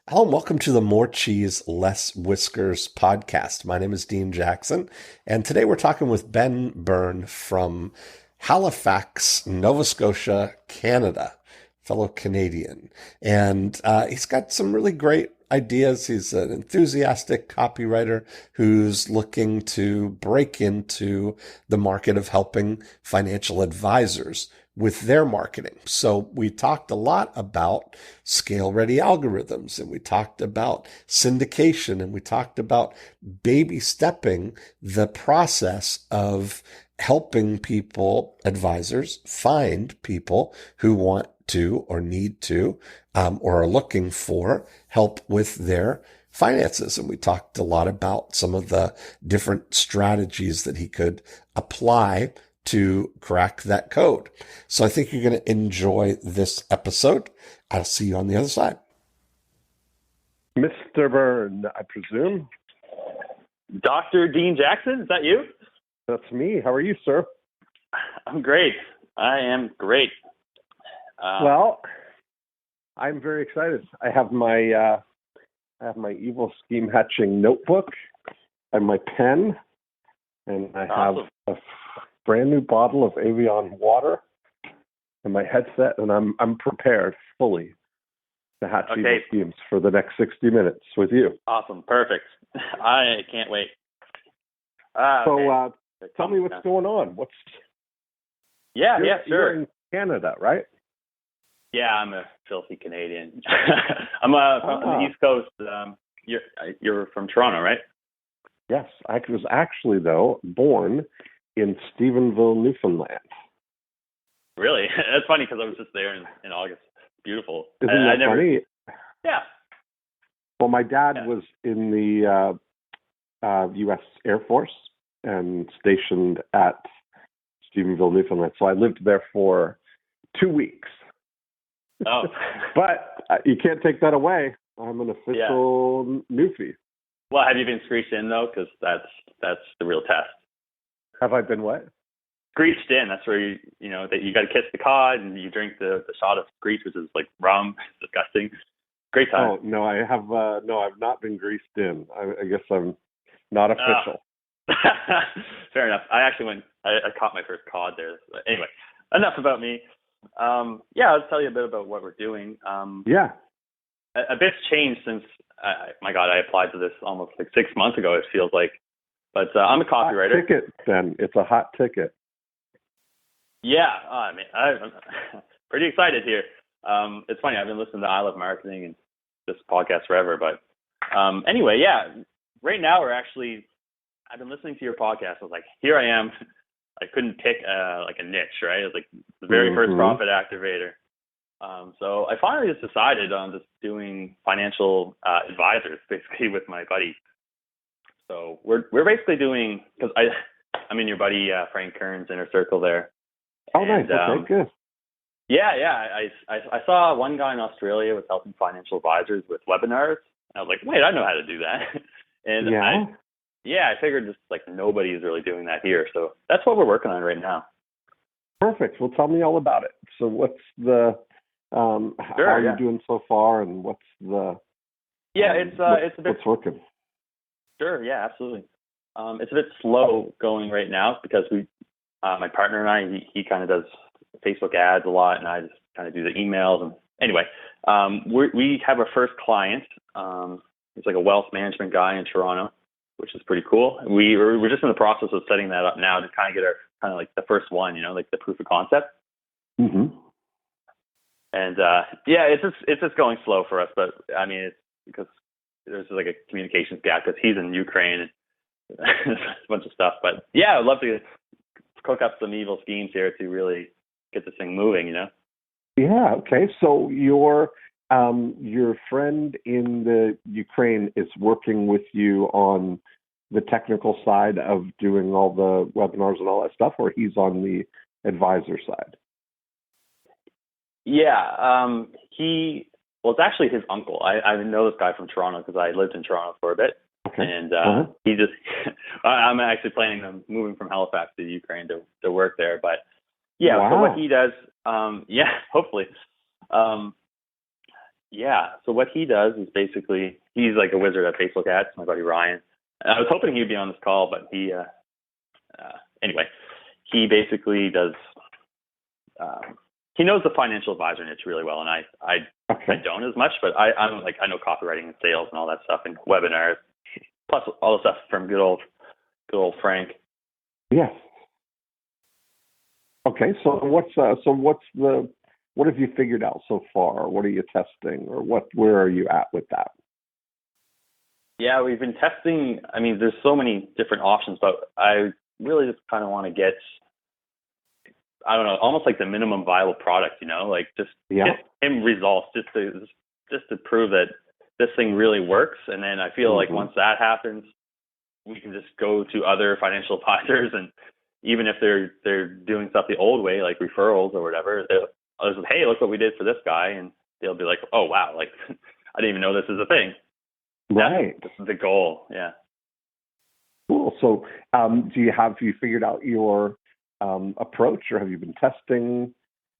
Hello and welcome to the More Cheese Less Whiskers podcast. My name is Dean Jackson, and today we're talking with Ben Byrne from Halifax, Nova Scotia, Canada, fellow Canadian. And he's got some really great ideas. He's an enthusiastic copywriter who's looking to break into the market of helping financial advisors with their marketing. So we talked a lot about scale ready algorithms, and we talked about syndication, and we talked about baby stepping the process of helping people, advisors, find people who want to or need to or are looking for help with their finances. And we talked a lot about some of the different strategies that he could apply to crack that code. So I think you're going to enjoy this episode. I'll see you on the other side. Mr. Byrne, I presume. Dr. Dean Jackson, is that you? That's me. How are you, sir? I'm great. I am great. Well, I'm very excited. I have my evil scheme hatching notebook and my pen, and I have a brand new bottle of Evian water and my headset, and I'm prepared fully to hatch evil schemes for the next 60 minutes with you. Awesome. Perfect. I can't wait. Tell me what's going on. Yeah, sure. You're in Canada, right? Yeah, I'm a filthy Canadian. I'm from the East Coast. You're from Toronto, right? Yes, I was actually, though, born in Stephenville, Newfoundland. Really? That's funny because I was just there in August. Beautiful. Isn't that funny? Yeah. Well, my dad was in the U.S. Air Force and stationed at Stephenville, Newfoundland. So I lived there for 2 weeks. Oh. But you can't take that away. I'm an official Newfie. Well, have you been screeched in, though? Because that's the real test. Have I been what? Screeched in. That's where you that you got to kiss the cod and you drink the shot of screech, which is like rum. It's disgusting. Great time. Oh no, I have I've not been greased in. I guess I'm not official. Fair enough. I actually went. I caught my first cod there. But anyway, enough about me. I'll tell you a bit about what we're doing. A bit's changed since. My God, I applied to this almost like 6 months ago. It feels like. But I'm a copywriter. Hot ticket, Ben. It's a hot ticket. Yeah, I'm pretty excited here. It's funny. I've been listening to I Love Marketing and this podcast forever. But anyway, right now I've been listening to your podcast. I was like, here I am. I couldn't pick like a niche, right? It was like the very first profit activator. So I finally just decided on just doing financial advisors basically with my buddy. So we're basically doing, because I'm in your buddy Frank Kern's inner circle there. Oh, nice. Okay, good. Yeah. I saw one guy in Australia was helping financial advisors with webinars. I was like, wait, I know how to do that. And I figured just like nobody is really doing that here. So that's what we're working on right now. Perfect. Well, tell me all about it. So what's the how are you doing so far, and what's the it's a bit what's working? Sure. Yeah, absolutely. It's a bit slow going right now because my partner and I, he kind of does Facebook ads a lot, and I just kind of do the emails. And anyway, we have our first client. He's like a wealth management guy in Toronto, which is pretty cool. We're just in the process of setting that up now to kind of get our kind of like the first one, like the proof of concept. Mm-hmm. And it's just going slow for us, but I mean it's because there's like a communications gap because he's in Ukraine and a bunch of stuff. But yeah, I'd love to cook up some evil schemes here to really get this thing moving, Yeah. Okay. So your friend in the Ukraine is working with you on the technical side of doing all the webinars and all that stuff, or he's on the advisor side? Yeah. It's actually his uncle. I know this guy from Toronto because I lived in Toronto for a bit. Okay. And he just, I'm actually planning on moving from Halifax to Ukraine to work there. But yeah, So what he does, hopefully. Yeah. So what he does is basically, he's like a wizard at Facebook ads, my buddy Ryan. I was hoping he'd be on this call, but anyway, he basically does, he knows the financial advisor niche really well. And I don't as much, but I'm like, I know copywriting and sales and all that stuff and webinars, plus all the stuff from good old Frank. Yeah. Okay. So what have you figured out so far? What are you testing, or where are you at with that? Yeah, we've been testing. I mean, there's so many different options, but I really just kind of want to get, I don't know, almost like the minimum viable product, like just get him results, just to prove that this thing really works. And then I feel like once that happens, we can just go to other financial advisors, and even if they're doing stuff the old way, like referrals or whatever, they'll say, hey, look what we did for this guy, and they'll be like, oh wow, like I didn't even know this is a thing. Right. That's the goal. Yeah. Cool. So, have you figured out your approach, or have you been testing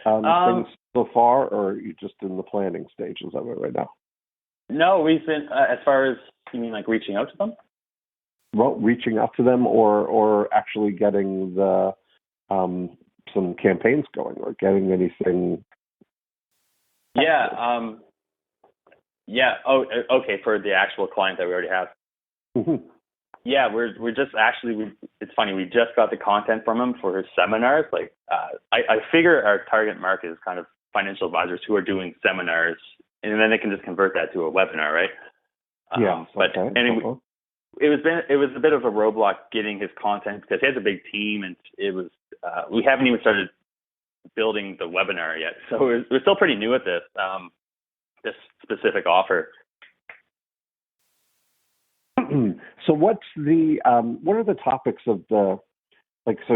things so far, or are you just in the planning stages of it right now? No, we've been, as far as, you mean like reaching out to them? Well, reaching out to them, or actually getting the some campaigns going, or getting anything. Yeah. Yeah. Oh, okay. For the actual client that we already have. Mm-hmm. Yeah, we're just actually, it's funny, we just got the content from him for his seminars. Like, I figure our target market is kind of financial advisors who are doing seminars, and then they can just convert that to a webinar, right? Yeah. But okay. it was a bit of a roadblock getting his content, because he has a big team, and it was we haven't even started building the webinar yet, so we're still pretty new at this specific offer. So what are the topics of so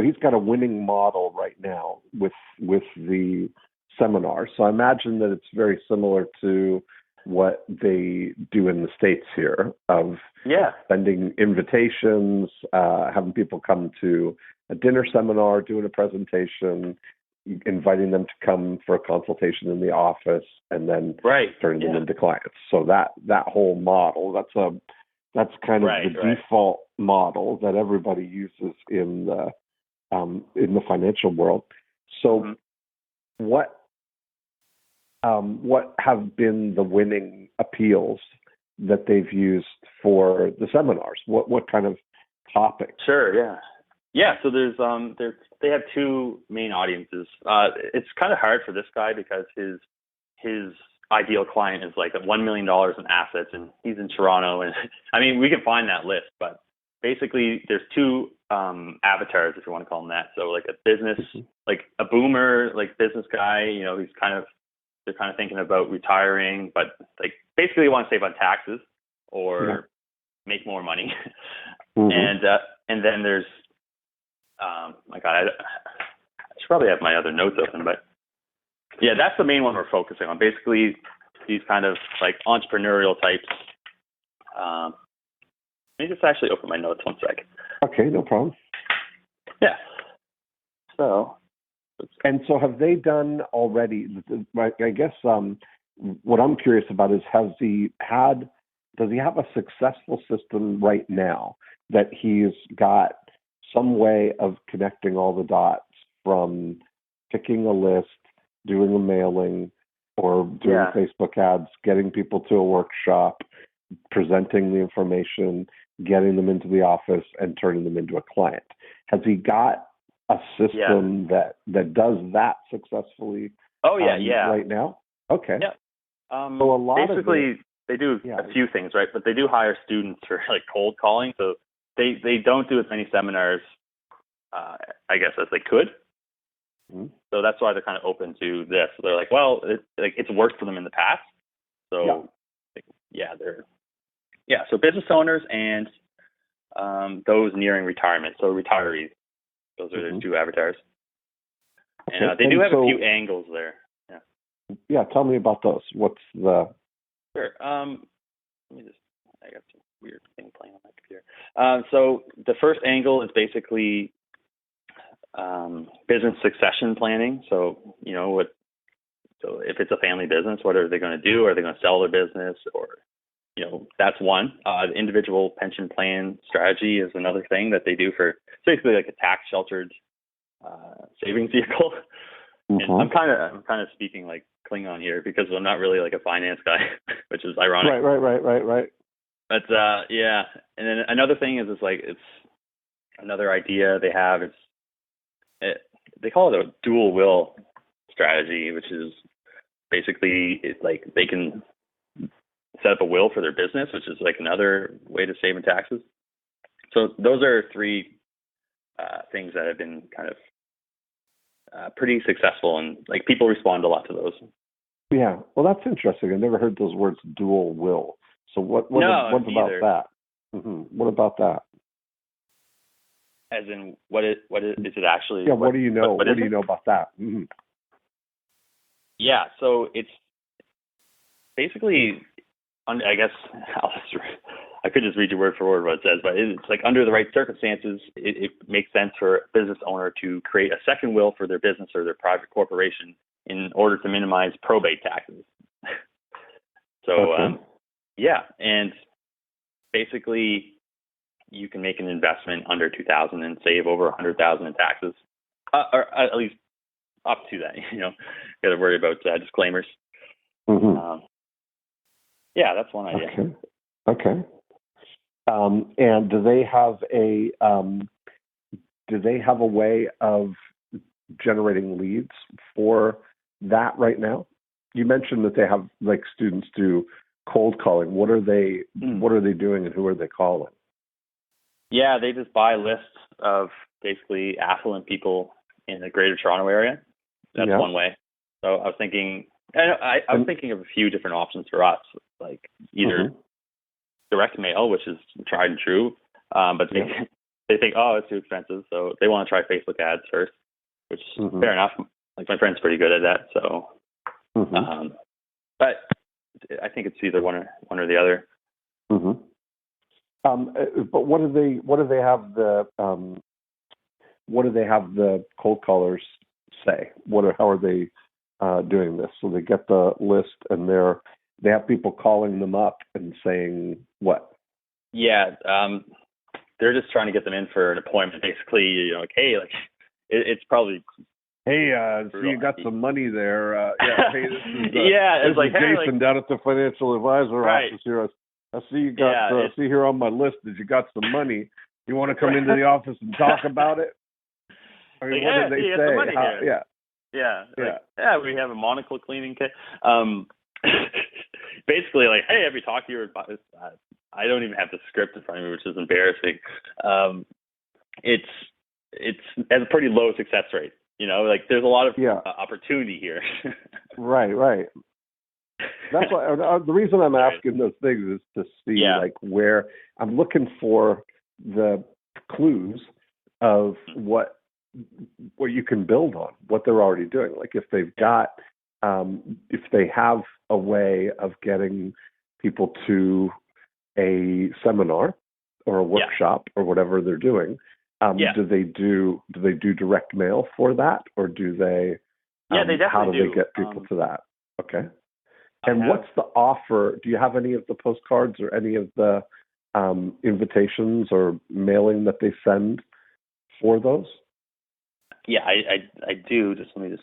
he's got a winning model right now with the seminar. So I imagine that it's very similar to what they do in the States here, of sending invitations, having people come to a dinner seminar, doing a presentation, inviting them to come for a consultation in the office, and then turning them into clients. So that whole model, that's kind of the default model that everybody uses in the financial world. So what have been the winning appeals that they've used for the seminars? What kind of topics? Sure, yeah. So there's they have two main audiences. It's kind of hard for this guy because his ideal client is like $1 million in assets, and he's in Toronto. And I mean, we can find that list, but basically there's two avatars, if you want to call them that. So like a business, like a boomer, like business guy, they're kind of thinking about retiring, but like basically want to save on taxes or make more money. And then there's, my God, I should probably have my other notes open, but yeah, that's the main one we're focusing on. Basically, these kind of like entrepreneurial types. Let me just actually open my notes one sec. Okay, no problem. Yeah. So have they done already? I guess what I'm curious about is, does he have a successful system right now that he's got some way of connecting all the dots from picking a list, doing a mailing, or doing Facebook ads, getting people to a workshop, presenting the information, getting them into the office, and turning them into a client? Has he got a system that does that successfully? Right now? Okay. Yeah. So a lot basically, they do a few things, right? But they do hire students for like cold calling, so they don't do as many seminars, I guess, as they could. So that's why they're kind of open to this. So they're like, well, it's worked for them in the past. So so business owners and those nearing retirement. So retirees, those are their two avatars. And they do have a few angles there. Yeah, tell me about those. What's the... Sure. I got some weird thing playing on my computer. So the first angle is basically business succession planning. So, So if it's a family business, what are they going to do? Are they going to sell their business? Or, that's one. The individual pension plan strategy is another thing that they do for, it's basically like a tax sheltered savings vehicle. And I'm kind of speaking like Klingon here because I'm not really like a finance guy, which is ironic. Right. But yeah, and then another thing is it's another idea they have. They call it a dual will strategy, which is basically like they can set up a will for their business, which is like another way to save in taxes. So those are three things that have been kind of pretty successful, and like people respond a lot to those. Yeah, well, that's interesting. I never heard those words, dual will. So what about that? What about that? As in, what is it actually? Yeah, what do you know? What do you know about that? Yeah, so it's basically, I guess I could just read you word for word what it says, but it's like under the right circumstances, it makes sense for a business owner to create a second will for their business or their private corporation in order to minimize probate taxes. So, yeah, and basically, you can make an investment under $2,000 and save over $100,000 in taxes, or at least up to that. Got to worry about disclaimers. Yeah, that's one idea. Okay. And do they have a way of generating leads for that right now? You mentioned that they have like students do cold calling. What are they doing, and who are they calling? Yeah, they just buy lists of basically affluent people in the Greater Toronto area. That's one way. So I was thinking of a few different options for us, like either direct mail, which is tried and true, but they think, oh, it's too expensive, so they want to try Facebook ads first, which is fair enough. Like my friend's pretty good at that, so. But I think it's either one or the other. But what do they have the cold callers say? How are they doing this? So they get the list, and they have people calling them up and saying what? Yeah, they're just trying to get them in for an appointment. Basically, hey, like it's probably. Hey, see you got some money there. Hey, this is it's like Jason down at the financial advisor office here. I see you got see here on my list that you got some money. You want to come into the office and talk about it? I mean, what do they say? The money here. We have a monocle cleaning kit. Basically, like, hey, have you talked to your advisor? I don't even have the script in front of me, which is embarrassing. It has a pretty low success rate. Like there's a lot of opportunity here. Right. That's why the reason I'm asking those things is to see like where I'm looking for the clues of what you can build on, what they're already doing. Like if they've got, if they have a way of getting people to a seminar or a workshop or whatever they're doing. Do they do direct mail for that, or do they? They definitely how do they get people to that? Okay. And what's the offer? Do you have any of the postcards or any of the invitations or mailing that they send for those? Yeah, I do. Let me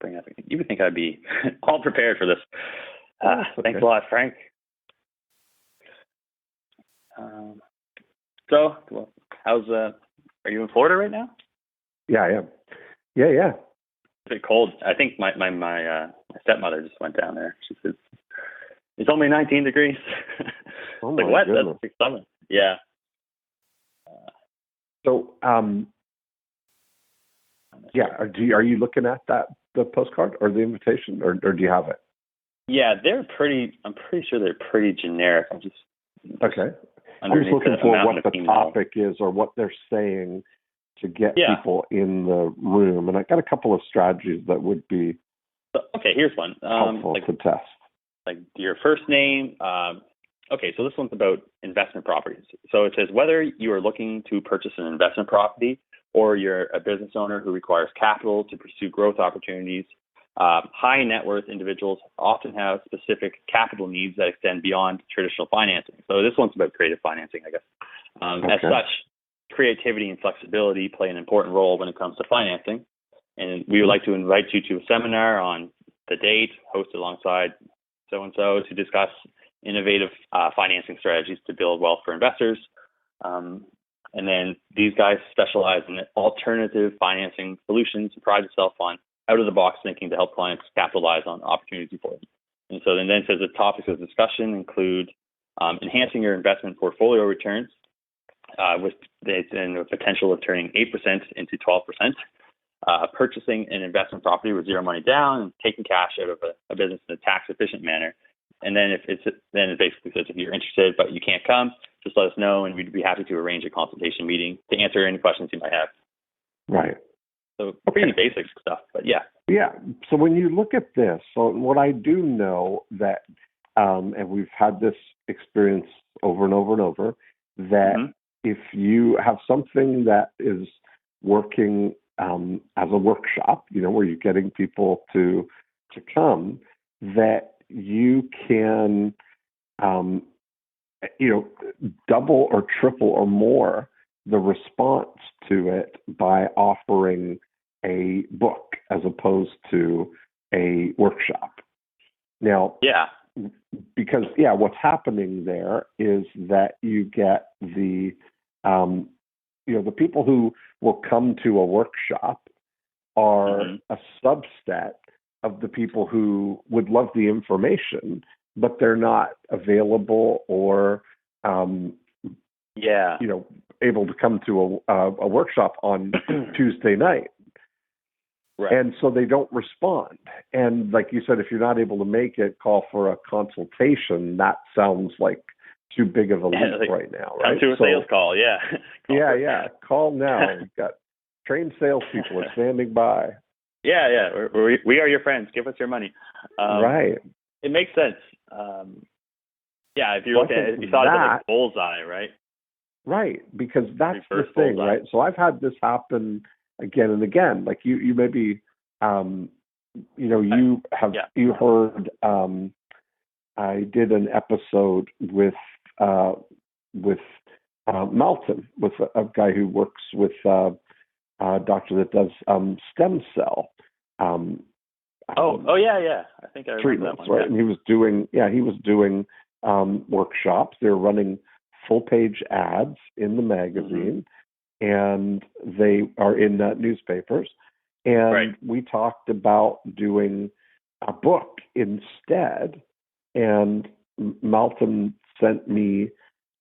bring up. You would think I'd be all prepared for this. Thanks a lot, Frank. How's are you in Florida right now? Yeah, I am. Yeah. It's a bit cold. I think my stepmother just went down there. She said it's only 19 degrees. Oh like my what? goodness. That's big summer. Yeah. So, are you looking at the postcard or the invitation, or do you have it? Yeah, I'm pretty sure they're pretty generic. I'm just looking for what the topic is or what they're saying to get people in the room. And I got a couple of strategies that would be here's one helpful to test. Like your first name. So this one's about investment properties. So it says whether you are looking to purchase an investment property or you're a business owner who requires capital to pursue growth opportunities, high net worth individuals often have specific capital needs that extend beyond traditional financing. So this one's about creative financing, I guess. As such, creativity and flexibility play an important role when it comes to financing. And we would like to invite you to a seminar on the date, hosted alongside so-and-so, to discuss innovative financing strategies to build wealth for investors. And then these guys specialize in alternative financing solutions and pride themselves on out-of-the-box thinking to help clients capitalize on opportunity for them. And so then it says the topics of discussion include enhancing your investment portfolio returns with the potential of turning 8% into 12%, purchasing an investment property with zero money down, and taking cash out of a business in a tax-efficient manner. And then it basically says if you're interested but you can't come, just let us know, and we'd be happy to arrange a consultation meeting to answer any questions you might have. Right. So pretty basic stuff, but yeah. Yeah. So when you look at this, so what I do know that, and we've had this experience over and over and over, that if you have something that is working as a workshop, where you're getting people to come, that you can, double or triple or more the response to it by offering a book as opposed to a workshop. Now, because what's happening there is that you get the people who will come to a workshop are a subset of the people who would love the information, but they're not available or able to come to a workshop on Tuesday night. Right. And so they don't respond. And like you said, if you're not able to make it, call for a consultation. That sounds like too big of a leap right now, right? Come to a sales call, Call now. We've got trained salespeople are standing by. Yeah. We are your friends. Give us your money. Right. It makes sense. If you look at it, you thought of it like bullseye, right? Right, because that's Reverse the thing, bullseye. right? So I've had this happen again and again. Like you maybe, you heard. I did an episode with Malton, with a guy who works with a doctor that does stem cell. I think I remember treatments, that one. right? And he was doing workshops. They're running full-page ads in the magazine, and they are in newspapers. And we talked about doing a book instead. And Malcolm sent me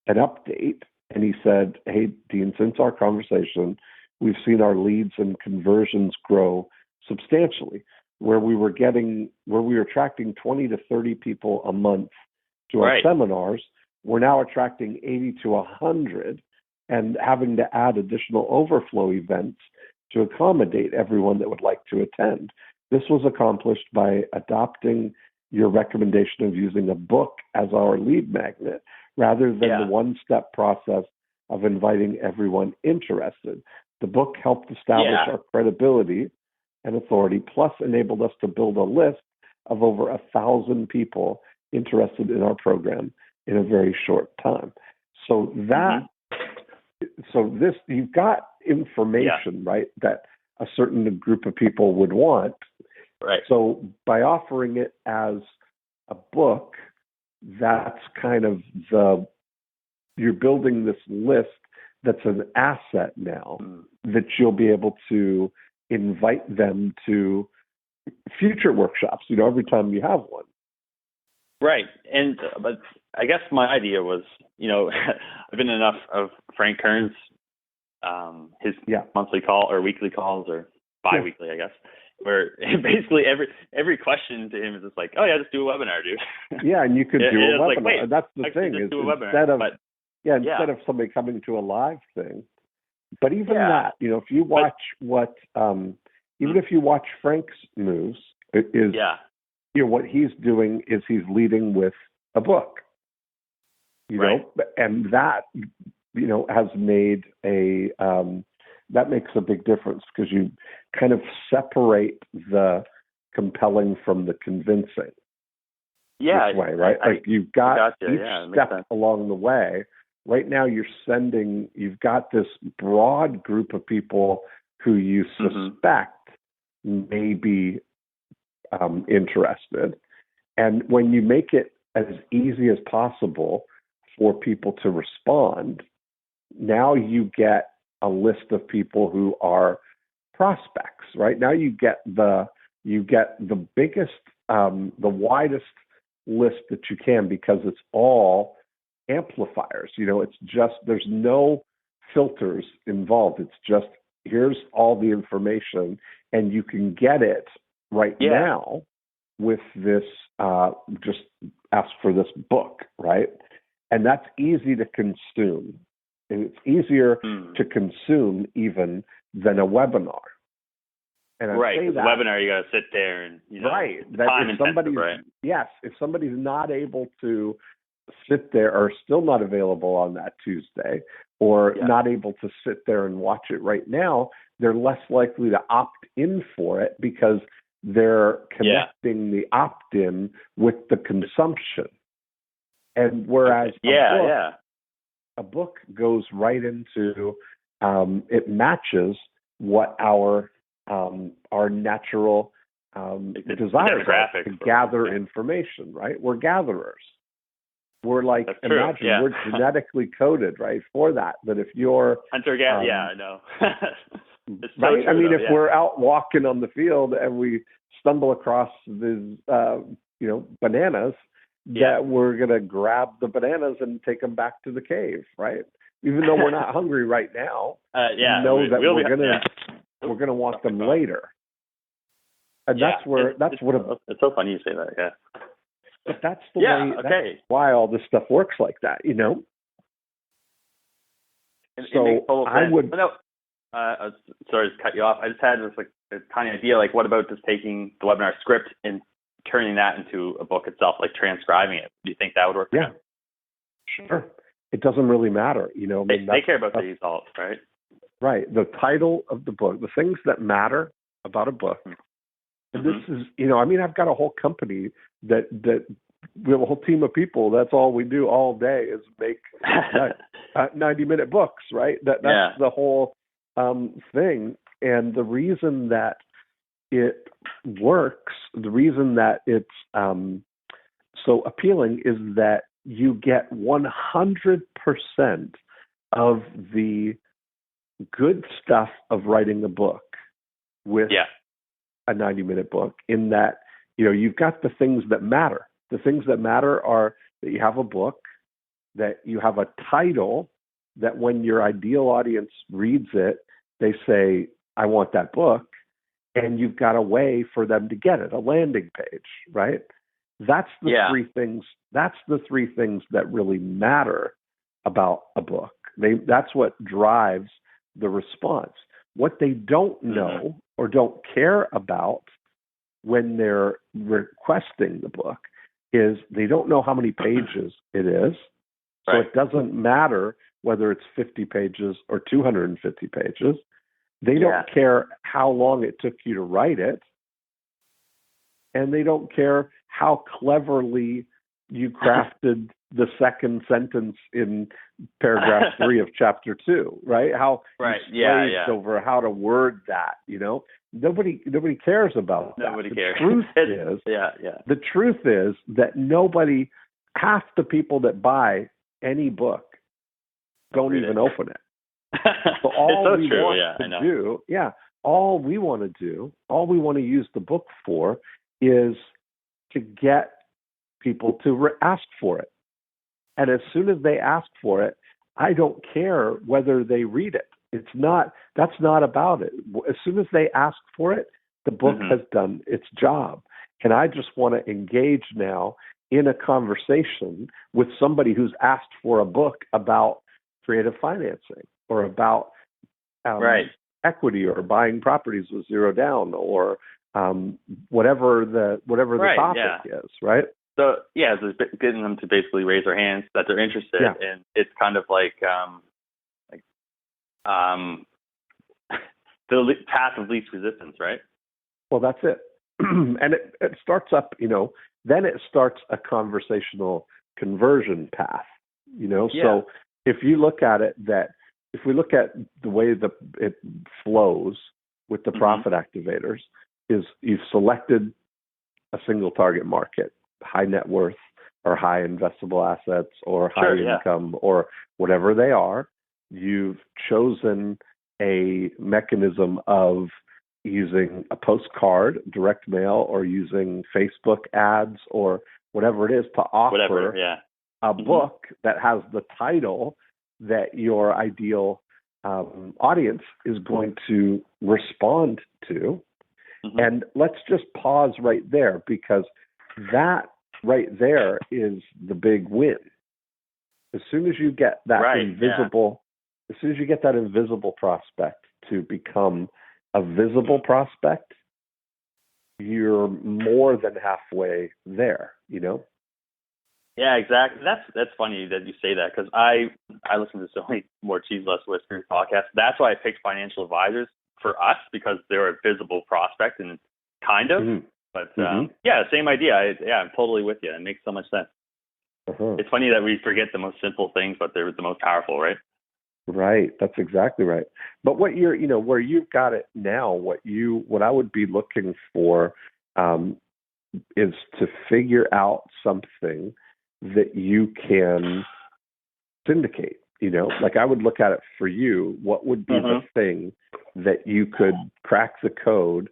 an update, and he said, "Hey, Dean, since our conversation, we've seen our leads and conversions grow substantially. Where we were attracting 20 to 30 people a month to our seminars, we're now attracting 80 to 100 and having to add additional overflow events to accommodate everyone that would like to attend. This was accomplished by adopting your recommendation of using a book as our lead magnet rather than the one-step process of inviting everyone interested. The book helped establish our credibility and authority, plus enabled us to build a list of over 1,000 people interested in our program in a very short time." So this, you've got information, right, that a certain group of people would want. Right. So by offering it as a book, that's kind of you're building this list that's an asset now that you'll be able to invite them to future workshops, every time you have one. Right. And but I guess my idea was, I've been in enough of Frank Kern's his monthly call or weekly calls or bi-weekly, I guess, where basically every question to him is just like, "Oh yeah, just do a webinar, dude." Yeah, and you could do a webinar. Like, that's the thing is instead of somebody coming to a live thing. But even that, if you watch even if you watch Frank's moves, it is what he's doing is he's leading with a book. Know, and that has made that makes a big difference because you kind of separate the compelling from the convincing. Yeah. This way, right? You've got each step along the way. Right now you've got this broad group of people who you suspect may be interested. And when you make it as easy as possible for people to respond, now you get a list of people who are prospects, right? Now you get the biggest, the widest list that you can, because it's all amplifiers. It's just, there's no filters involved. It's just, here's all the information, and you can get it right now with this, just ask for this book, right? And that's easy to consume. And it's easier to consume even than a webinar. And right, because a webinar, you got to sit there and, right. Time intensive, right? Yes, if somebody's not able to sit there, or still not available on that Tuesday, or not able to sit there and watch it right now, they're less likely to opt in for it, because they're connecting the opt-in with the consumption. And whereas a book goes right into, it matches what our natural desires are to gather information, right? We're gatherers. We're like, imagine we're genetically coded, right, for that. But if you're hunter-gatherer, I know. It's so right? true, I mean, if we're out walking on the field and we stumble across these, bananas, that we're going to grab the bananas and take them back to the cave, right? Even though we're not hungry right now, we know that we're going to want them later. And that's it's so funny you say that, But that's the way. That's why all this stuff works like that, So I would. Sorry to cut you off. I just had this a tiny idea. What about just taking the webinar script and turning that into a book itself, transcribing it? Do you think that would work? Yeah, sure. It doesn't really matter, They care about the results, right? Right. The title of the book, the things that matter about a book. And this is, I've got a whole company that we have a whole team of people. That's all we do all day is make 90-minute books, right? That's the whole thing. And the reason that it works, the reason that it's so appealing, is that you get 100% of the good stuff of writing a book with a 90-minute book, in that, you've got the things that matter. The things that matter are that you have a book, that you have a title, that when your ideal audience reads it, they say, I want that book, and you've got a way for them to get it, a landing page, right? That's the three things. That's the three things that really matter about a book. That's what drives the response. What they don't know or don't care about when they're requesting the book is they don't know how many pages it is. So it doesn't matter whether it's 50 pages or 250 pages. They don't care how long it took you to write it. And they don't care how cleverly you crafted the second sentence in paragraph 3 of chapter 2, right? How you slaved over how to word that, Nobody cares about that. Nobody cares. The truth is that half the people that buy any book don't even open it. So all we want to do, all we want to use the book for, is to get people to ask for it. And as soon as they ask for it, I don't care whether they read it. That's not about it. As soon as they ask for it, the book has done its job. And I just want to engage now in a conversation with somebody who's asked for a book about creative financing, or about equity, or buying properties with zero down, or whatever the topic is, right? So so getting them to basically raise their hands that they're interested, and it's kind of the path of least resistance, right? Well, that's it. and it starts up, then it starts a conversational conversion path, So if you look at it if we look at the way that it flows with the profit activators, is you've selected a single target market, high net worth or high investable assets or high income or whatever they are. You've chosen a mechanism of using a postcard, direct mail, or using Facebook ads or whatever it is to offer a book that has the title that your ideal audience is going to respond to. And let's just pause right there, because that right there is the big win. As soon as you get that as soon as you get that invisible prospect to become a visible prospect, you're more than halfway there, Yeah, exactly. That's funny that you say that, because I listen to so many More Cheese Less Whiskers podcasts. That's why I picked financial advisors for us, because they're a visible prospect, and kind of. But same idea. I'm totally with you. It makes so much sense. It's funny that we forget the most simple things, but they're the most powerful, right? Right. That's exactly right. But what you're, where you've got it now, what I would be looking for is to figure out something that you can syndicate. Like I would look at it for you. What would be the thing that you could crack the code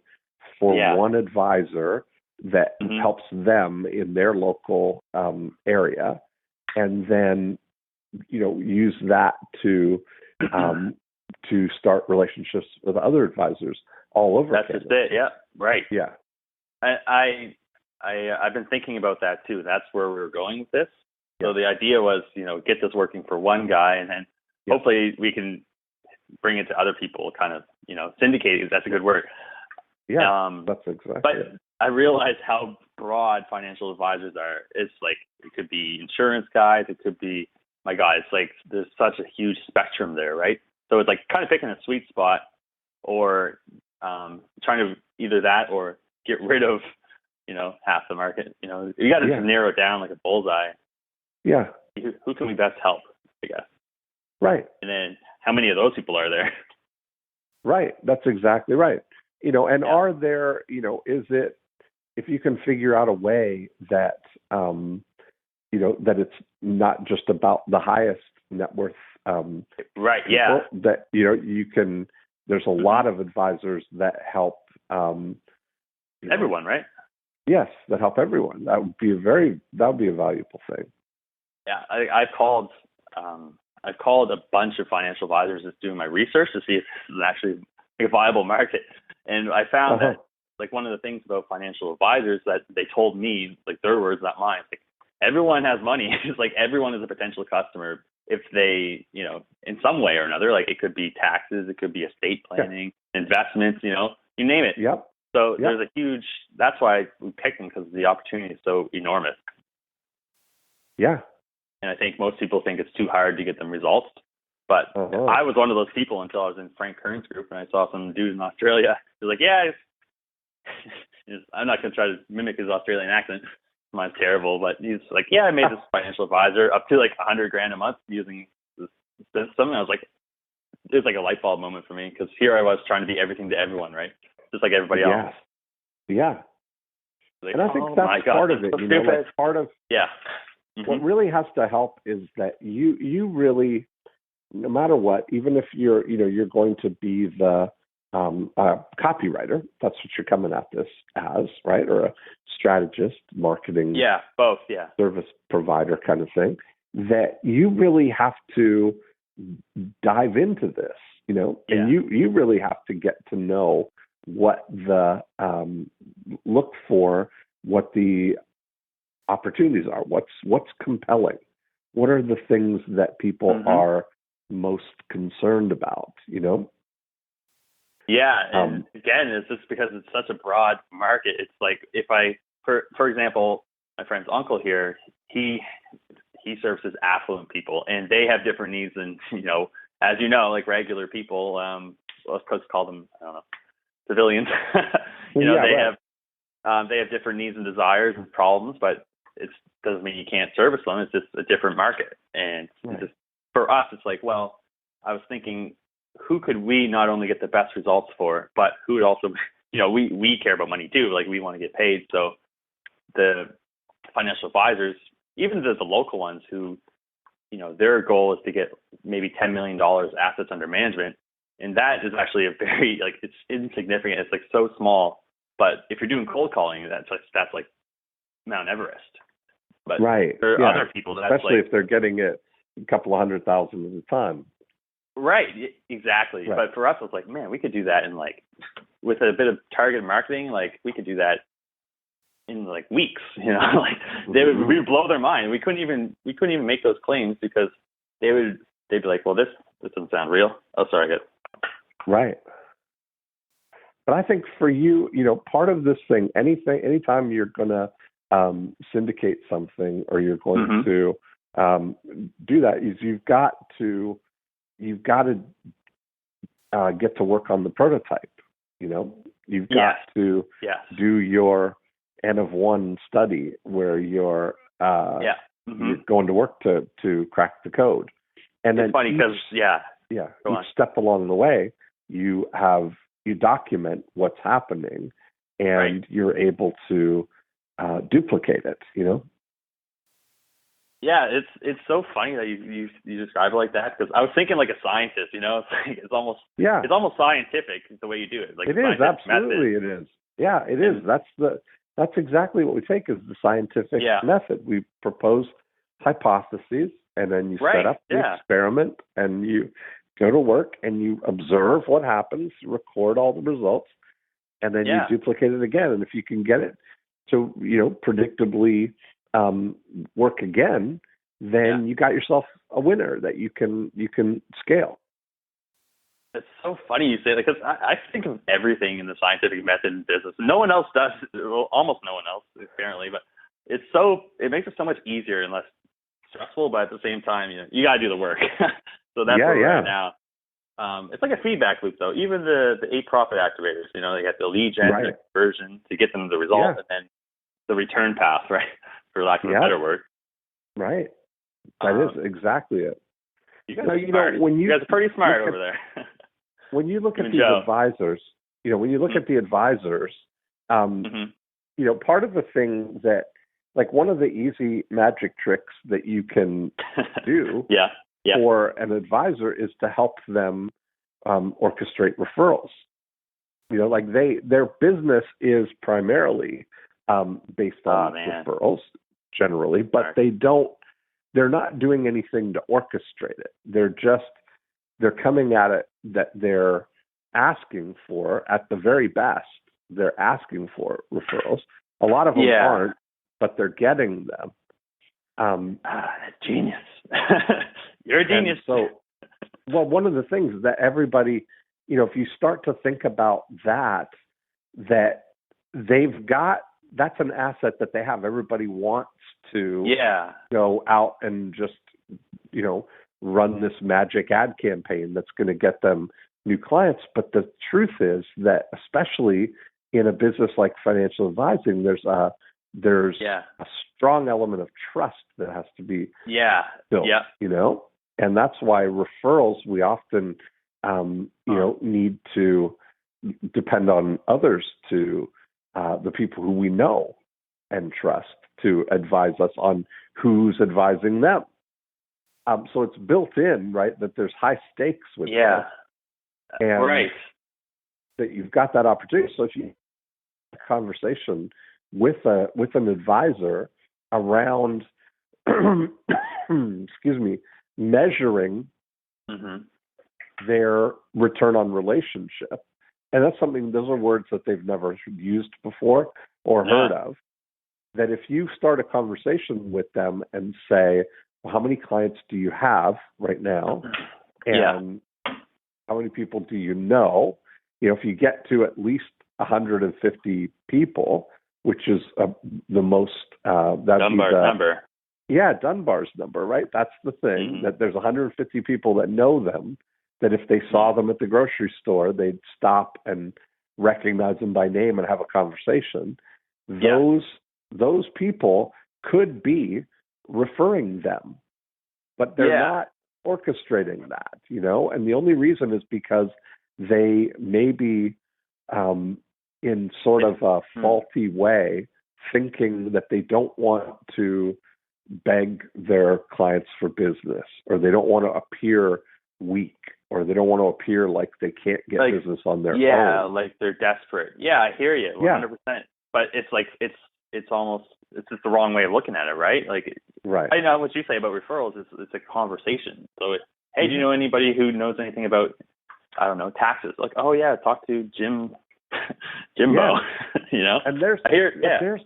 for one advisor that helps them in their local area, and then use that to start relationships with other advisors all over That's Canada. just it. Yeah. Right. Yeah. I've been thinking about that too. That's where we're going with this. So the idea was, get this working for one guy, and then hopefully we can bring it to other people, kind of, syndicate. That's a good word. Yeah, that's exactly But it. I realize how broad financial advisors are. It's like, it could be insurance guys. It could be, my God, it's like there's such a huge spectrum there, right? So it's like kind of picking a sweet spot, or trying to either that or get rid of, half the market. You got to narrow it down like a bullseye. Yeah. Who can we best help, I guess? Right. And then how many of those people are there? Right. That's exactly right. And are there, is it, if you can figure out a way that, that it's not just about the highest net worth, right. Yeah. People, that, you can, there's a lot of advisors that help, everyone, right? Yes. That help everyone. That would be a valuable thing. Yeah. I've called a bunch of financial advisors just doing my research to see if it's actually a viable market. And I found that, like, one of the things about financial advisors that they told me, like, their words, not mine, like, everyone has money. It's like everyone is a potential customer if they, in some way or another, like it could be taxes, it could be estate planning, investments, you name it. Yep. So there's a huge, that's why we picked them, because the opportunity is so enormous. Yeah. And I think most people think it's too hard to get them results. But I was one of those people until I was in Frank Kern's group, and I saw some dude in Australia. He was like, I'm not going to try to mimic his Australian accent. Mine's terrible, but he's like, I made this financial advisor up to like $100,000 a month using this system. And I was like, it was like a light bulb moment for me, because here I was trying to be everything to everyone, right? Just like everybody else. Yeah. Like, and I think that's part of it. That's part of what really has to help is that you really, no matter what, even if you're going to be the copywriter, that's what you're coming at this as, right? Or a strategist, marketing, both, service provider kind of thing, that you really have to dive into this, and you really have to get to know what the look for, what the opportunities are, what's compelling, what are the things that people are most concerned about, Yeah, and again, it's just because it's such a broad market. It's like, if for example, my friend's uncle here, he services affluent people, and they have different needs than, as like regular people. Let's call them, I don't know, civilians. They have They have different needs and desires and problems, but it doesn't mean you can't service them. It's just a different market. And just, for us, it's like, well, I was thinking, who could we not only get the best results for, but who would also, we care about money too. Like, we want to get paid. So the financial advisors, even the local ones who, their goal is to get maybe $10 million assets under management. And that is actually a very, it's insignificant. It's so small. But if you're doing cold calling, that's like Mount Everest. But there are other people that especially if they're getting it a couple of $100,000 at a time. Right, exactly. Right. But for us, it's like, man, we could do that in with a bit of targeted marketing, we could do that in weeks. They would blow their mind. We couldn't even make those claims because they'd be like, well, this doesn't sound real. Oh, sorry, I got. Right. But I think for you, part of this thing, anytime you're going to syndicate something or you're going to do that, is you've got to get to work on the prototype. You've got to do your N of 1 study where you're going to work to crack the code. And it's funny because each step along the way, you document what's happening, and you're able to duplicate it. Yeah, it's so funny that you describe it like that, because I was thinking like a scientist. It's almost scientific the way you do it. It is absolutely method. It is. Yeah, it is. That's exactly what we take as the scientific method. We propose hypotheses, and then you set up the experiment, and you go to work, and you observe what happens, record all the results, and then you duplicate it again. And if you can get it to predictably work again, then you got yourself a winner that you can scale. It's so funny you say that, because I think of everything in the scientific method in business. No one else does. Well, almost no one else, apparently. But it makes it so much easier and less stressful. But at the same time, you got to do the work. So that's where we're at now. It's like a feedback loop, though. Even the 8 profit activators, they got the lead gen, the conversion to get them the result, and then the return path, right? For lack of a better word. Right. That is exactly it. You guys are smart. You guys are pretty smart over there. When you look at these advisors, when you look at the advisors, part of the thing that, one of the easy magic tricks that you can do for an advisor is to help them orchestrate referrals. Their business is primarily based on referrals generally, but they're not doing anything to orchestrate it. They're coming at it that they're asking for, at the very best, they're asking for referrals. A lot of them aren't, but they're getting them. Genius. You're a genius. So, one of the things that everybody, if you start to think about that they've got, that's an asset that they have. Everybody wants to go out and just, run this magic ad campaign that's going to get them new clients. But the truth is that, especially in a business like financial advising, there's a strong element of trust that has to be built, and that's why referrals, we often, need to depend on others, to the people who we know and trust, to advise us on who's advising them. So it's built in, right, that there's high stakes with that. And that you've got that opportunity. So if you have a conversation with an advisor around, measuring their return on relationship, and that's something, those are words that they've never used before or heard of, that if you start a conversation with them and say, well, how many clients do you have right now? And how many people do you know? If you get to at least 150 people, which is the most, Dunbar's number. Yeah, Dunbar's number, right? That's the thing, that there's 150 people that know them, that if they saw them at the grocery store, they'd stop and recognize them by name and have a conversation. those people could be referring them, but they're not orchestrating that, and the only reason is because they may be in sort of a faulty way, thinking that they don't want to beg their clients for business, or they don't want to appear weak, or they don't want to appear like they can't get business on their own. Yeah, like they're desperate. Yeah, I hear you, 100%. But it's like it's just the wrong way of looking at it, right? Like, right. I know what you say about referrals. It's a conversation. So, hey, do you know anybody who knows anything about, I don't know, taxes? Like, oh yeah, talk to Jimbo. And there's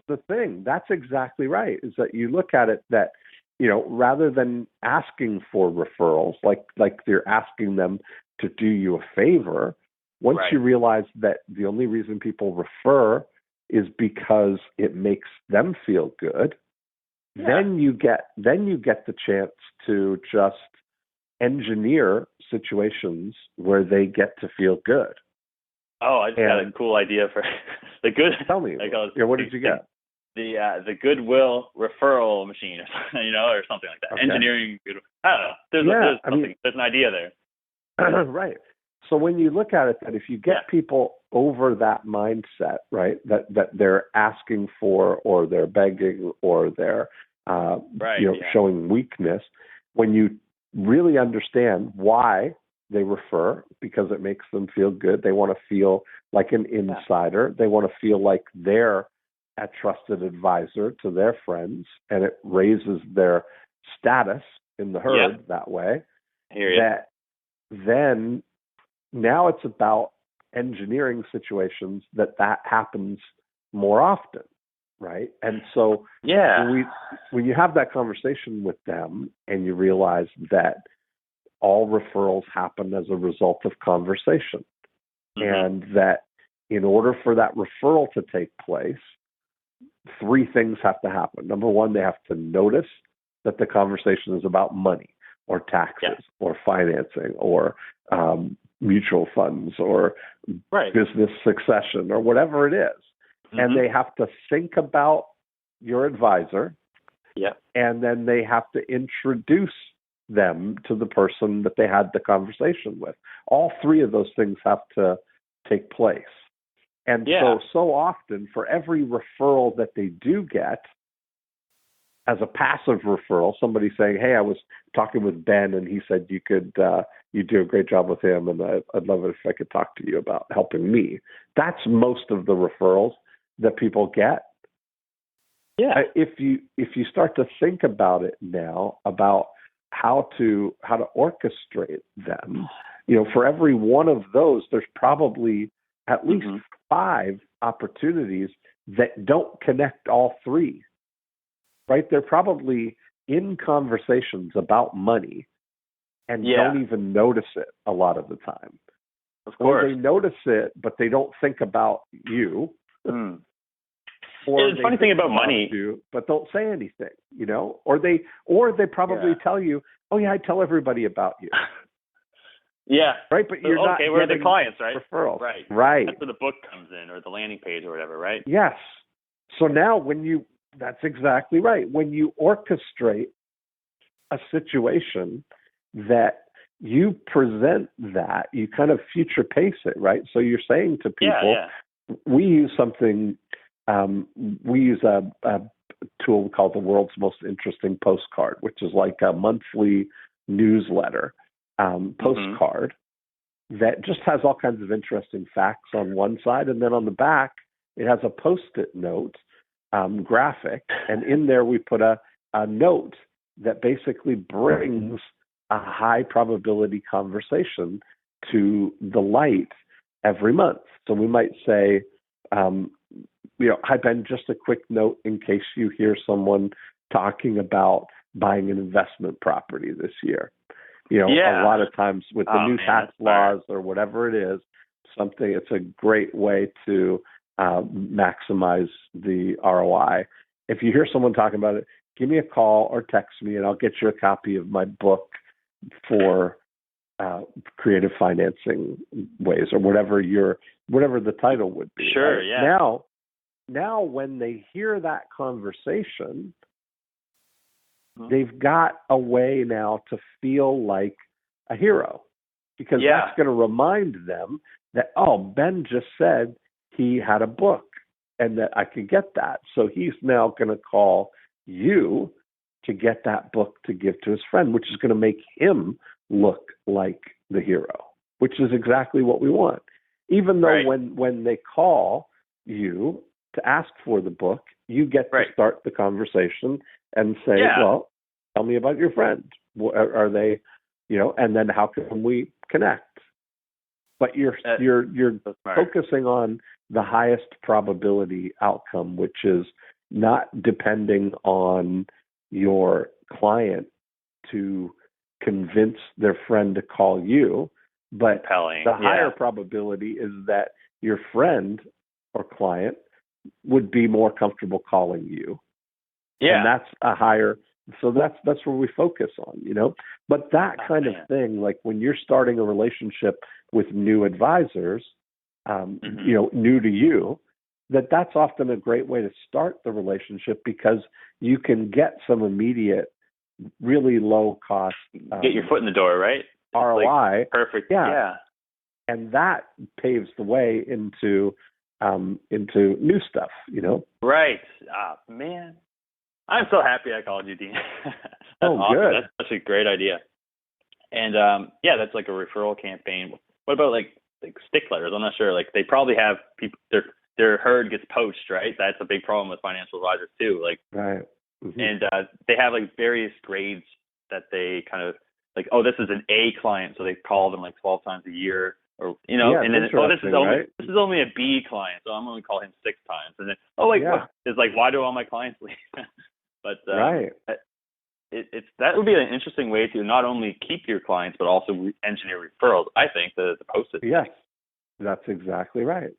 the thing. That's exactly right. Is that you look at it that, rather than asking for referrals, like you're asking them to do you a favor, once you realize that the only reason people refer is because it makes them feel good, then you get the chance to just engineer situations where they get to feel good. Oh, I just got a cool idea for the good. Tell me, what did you get? The Goodwill referral machine, or something like that. Okay. Engineering. I don't know. There's an idea there. Right. So when you look at it, that if you get people over that mindset, right, that they're asking for, or they're begging, or they're showing weakness, when you really understand why they refer, because it makes them feel good. They want to feel like an insider. They want to feel like they're a trusted advisor to their friends, and it raises their status in the herd that way. Then now it's about engineering situations that happens more often, right? And so when you have that conversation with them and you realize that all referrals happen as a result of conversation, and that in order for that referral to take place, 3 things have to happen. Number one, they have to notice that the conversation is about money, or taxes, or financing, or mutual funds, or business succession, or whatever it is. And they have to think about your advisor, and then they have to introduce them to the person that they had the conversation with. All 3 of those things have to take place. And so often, for every referral that they do get, as a passive referral, somebody saying, hey, I was talking with Ben and he said you could, you do a great job with him, and I'd love it if I could talk to you about helping me. That's most of the referrals that people get. Yeah. If you start to think about it now, about how to orchestrate them, for every one of those, there's probably at least 5 opportunities that don't connect all 3. Right? They're probably in conversations about money and don't even notice it a lot of the time. Of course. Or they notice it, but they don't think about you. Or the funny thing about money, you, but don't say anything, or they probably tell you, oh yeah, I tell everybody about you. Right, but you're not. Okay, we're the clients, right? Referrals, right. That's where the book comes in, or the landing page, or whatever, right? Yes. So now, that's exactly right. When you orchestrate a situation that you present that, you kind of future pace it, right? So you're saying to people, we use something. We use a tool called the World's Most Interesting Postcard, which is like a monthly newsletter postcard that just has all kinds of interesting facts on one side, and then on the back it has a Post-it note graphic, and in there we put a note that basically brings a high probability conversation to the light every month. So we might say, hi Ben, just a quick note in case you hear someone talking about buying an investment property this year. A lot of times with the new tax laws or whatever it is, it's a great way to maximize the ROI. If you hear someone talking about it, give me a call or text me, and I'll get you a copy of my book for creative financing ways, or whatever the title would be. Sure, right? now when they hear that conversation, they've got a way now to feel like a hero, because that's going to remind them that, oh, Ben just said he had a book and that I could get that. So he's now going to call you to get that book to give to his friend, which is going to make him look like the hero, which is exactly what we want. Even though when they call you to ask for the book, you get to start the conversation and say, well, tell me about your friend. Are they, and then how can we connect? But you're focusing on the highest probability outcome, which is not depending on your client to convince their friend to call you, but the higher probability is that your friend or client would be more comfortable calling you. Yeah. And that's a higher, so that's where we focus on, But that kind of thing, like when you're starting a relationship with new advisors, new to you, that's often a great way to start the relationship, because you can get some immediate, really low cost. Get your foot in the door, right? ROI. Like, perfect. Yeah. And that paves the way into new stuff, Right. Man. I'm so happy I called you, Dean. That's awesome. Good. That's such a great idea. And that's like a referral campaign. What about like stick letters? I'm not sure. Like they probably have people, their herd gets poached, right? That's a big problem with financial advisors too. Like, right. Mm-hmm. And they have like various grades that they kind of like, oh, this is an A client, so they call them like 12 times a year, or and then this is only a B client, so I'm only call him 6 times, and then it's like, why do all my clients leave? But that would be an interesting way to not only keep your clients but also engineer referrals. I think the post-it. Yes, that's exactly right.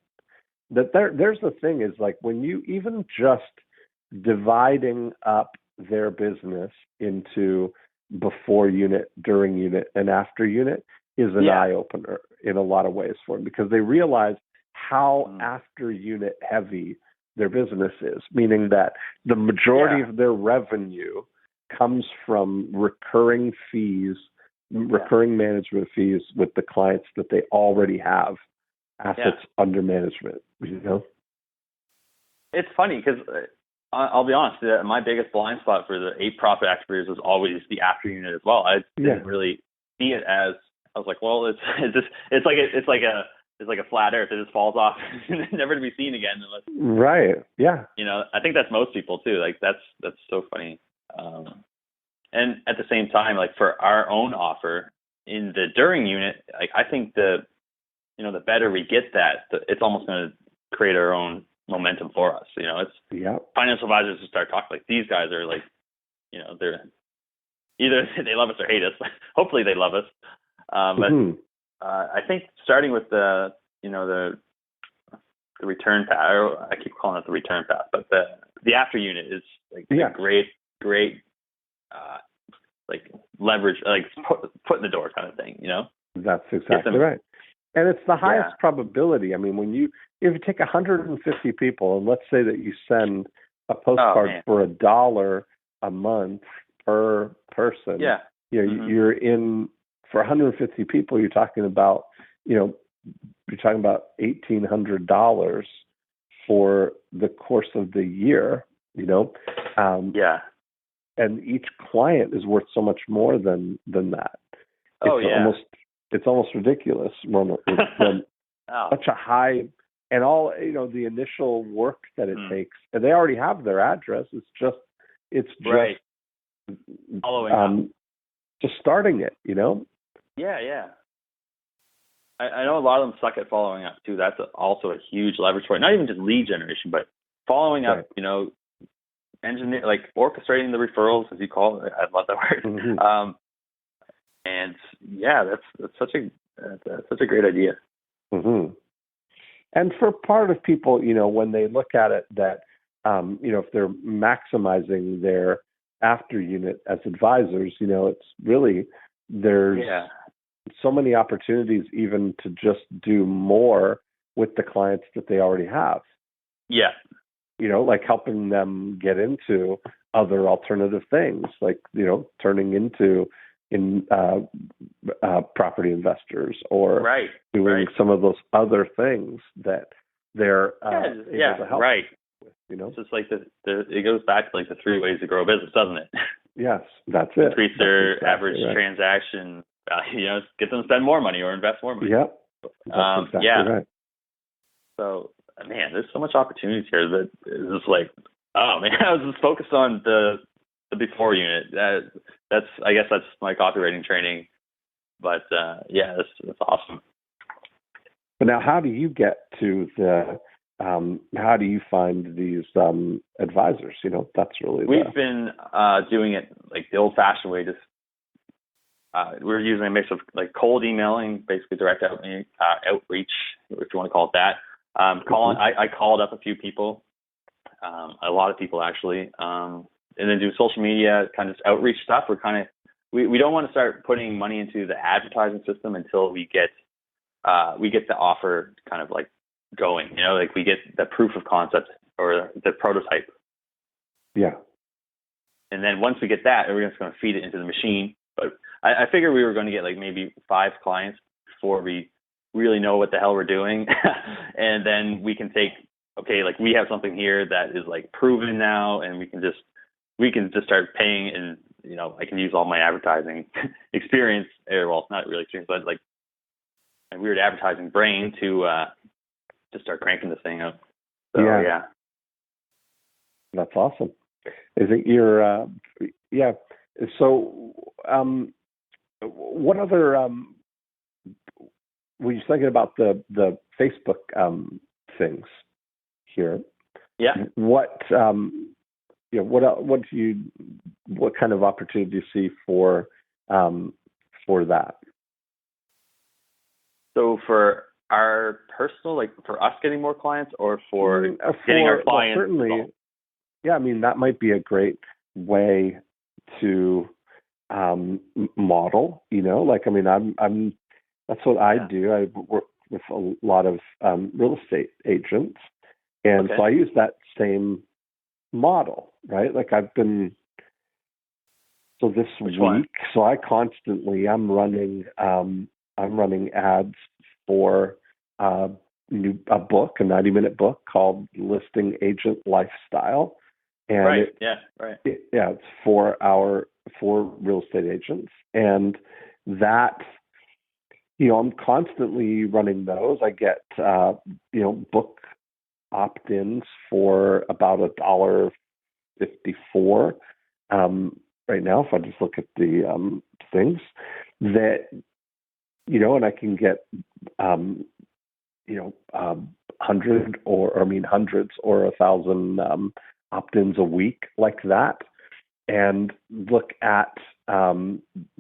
There's the thing is, like, when you even just dividing up their business into before unit, during unit, and after unit is an eye opener in a lot of ways for them, because they realize how after unit heavy their business is, meaning that the majority of their revenue comes from recurring fees, recurring management fees with the clients that they already have assets under management, It's funny because I'll be honest, my biggest blind spot for the 8 profit activators was always the after unit as well. I didn't really see it as, I was like, well, it's like a flat earth. It just falls off, never to be seen again unless. Right. Yeah. I think that's most people too. Like that's so funny. And at the same time, like for our own offer in the during unit, like I think the better we get that, it's almost going to create our own momentum for us. It's financial advisors who start talking like these guys are like, they're either they love us or hate us. Hopefully they love us. But I think starting with the return path, or I keep calling it the return path, but the after unit is like a great like leverage, like foot in the door kind of thing. That's exactly right. And it's the highest probability. I mean, if you take 150 people, and let's say that you send a postcard for $1 a month per person, you're in, for 150 people, you're talking about $1,800 for the course of the year, and each client is worth so much more than that. It's almost ridiculous when such a high, and all the initial work that it takes, and they already have their address. It's just following just starting it. Yeah. I know a lot of them suck at following up too. That's also a huge leverage for it. Not even just lead generation, but following up. Engineer, like orchestrating the referrals, as you call it. I love that word. Mm-hmm. And that's such a great idea. Mm-hmm. And for part of people, when they look at it, that if they're maximizing their after unit as advisors, it's really, there's so many opportunities even to just do more with the clients that they already have. Yeah. like helping them get into other alternative things, like, turning into property investors, or doing some of those other things that they're able to help with, It's just like it goes back to like the 3 ways to grow a business, doesn't it? Yes, that's it. Increase their average transaction value, get them to spend more money or invest more money. Yep. That's exactly right. So, man, there's so much opportunities here that it's just like, oh man, I was just focused on the before unit. That's my copywriting training. But that's awesome. But now, how do you get to how do you find these advisors? That's really we've been doing it like the old-fashioned way. Just we're using a mix of like cold emailing, basically direct outreach, if you want to call it that. I called up a few people, a lot of people actually, and then do social media kind of outreach stuff. We don't want to start putting money into the advertising system until we get the offer kind of like going, like we get the proof of concept or the prototype. Yeah. And then once we get that, we're just going to feed it into the machine. But I figured we were going to get like maybe 5 clients before we really know what the hell we're doing. And then we can like we have something here that is like proven now, and we can just start paying, and I can use all my advertising experience, or well, not really experience, but like my weird advertising brain to start cranking this thing up. So, yeah. That's awesome. I think you're, So, what other, were you thinking about the Facebook things here? Yeah. What kind of opportunity do you see for that? So for our personal, like for us getting more clients, or for getting our clients? Well, certainly. Yeah, I mean, that might be a great way to model. Like, I mean, I'm that's what I do. I work with a lot of real estate agents, and so I use that same model, right? Like this Which week, one? so I'm running ads for a 90-minute book called Listing Agent Lifestyle. And it's for real estate agents. And that, I'm constantly running those. I get, book opt-ins for about $1.54 right now, if I just look at the things that, and I can get, hundreds or 1,000 opt-ins a week like that, and look at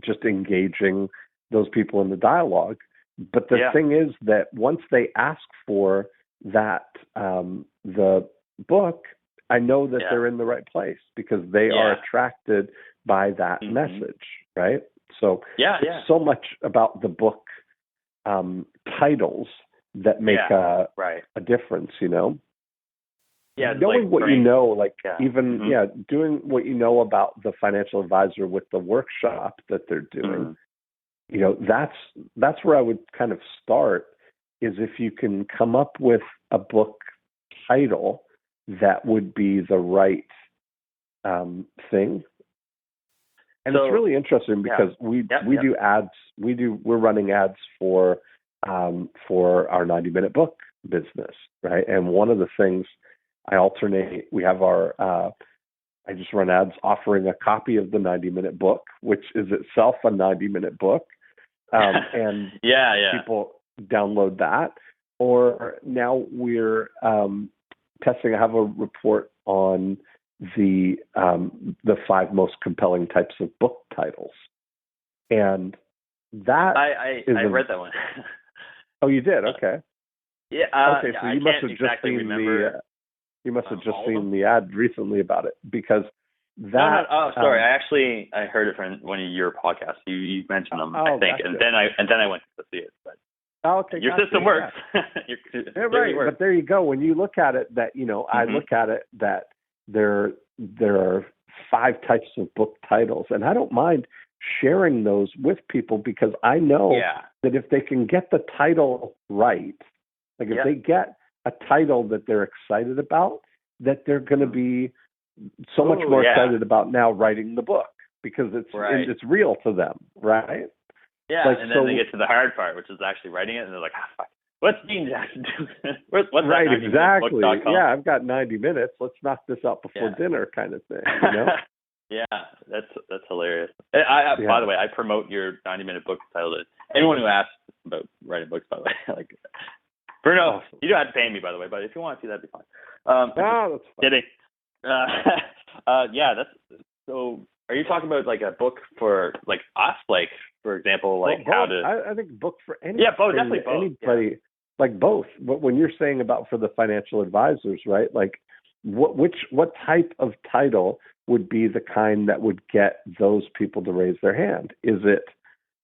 just engaging those people in the dialogue. But the thing is that once they ask for that, the book, I know that they're in the right place because they are attracted by that message, right? So it's so much about the book titles that make a difference, Yeah, knowing what doing what about the financial advisor with the workshop that they're doing. That's where I would kind of start, is if you can come up with a book title that would be the right thing. And it's really interesting because we do ads. We're running ads for our 90-minute book business, right? And one of the things I alternate, we have I just run ads offering a copy of the 90-minute book, which is itself a 90-minute book. And people download that. Or now we're testing. I have a report on the 5 most compelling types of book titles, and that I read that one. Oh, you did? Okay. Okay, so you must have just seen you must have just seen the ad recently about it, because that. No. Oh, sorry. I heard it from one of your podcasts. You mentioned them, I think, and then I went to see it. But Okay, your gotcha, system works. Yeah, right. Works. But there you go. When you look at it, that I look at it that there are 5 types of book titles, and I don't mind sharing those with people because I know that if they can get the title right, like if they get a title that they're excited about, that they're going to be so much more excited about now writing the book because it's real to them, right? Yeah, like, and then they get to the hard part, which is actually writing it, and they're like, fuck, what's Dean Jackson doing? What's right, exactly. Yeah, I've got 90 minutes. Let's knock this out before dinner kind of thing, you know? Yeah, that's hilarious. By the way, I promote your 90-minute book title to anyone who asks about writing books, by the way. Like, Bruno, you don't have to pay me, by the way, but if you want to, that'd be fine. That's fine. Kidding. That's so. Are you talking about like a book for like us, like for example, like how to? I think book for anybody. Yeah, both, definitely both. Anybody, like both. But when you're saying about for the financial advisors, right? Like, what type of title would be the kind that would get those people to raise their hand? Is it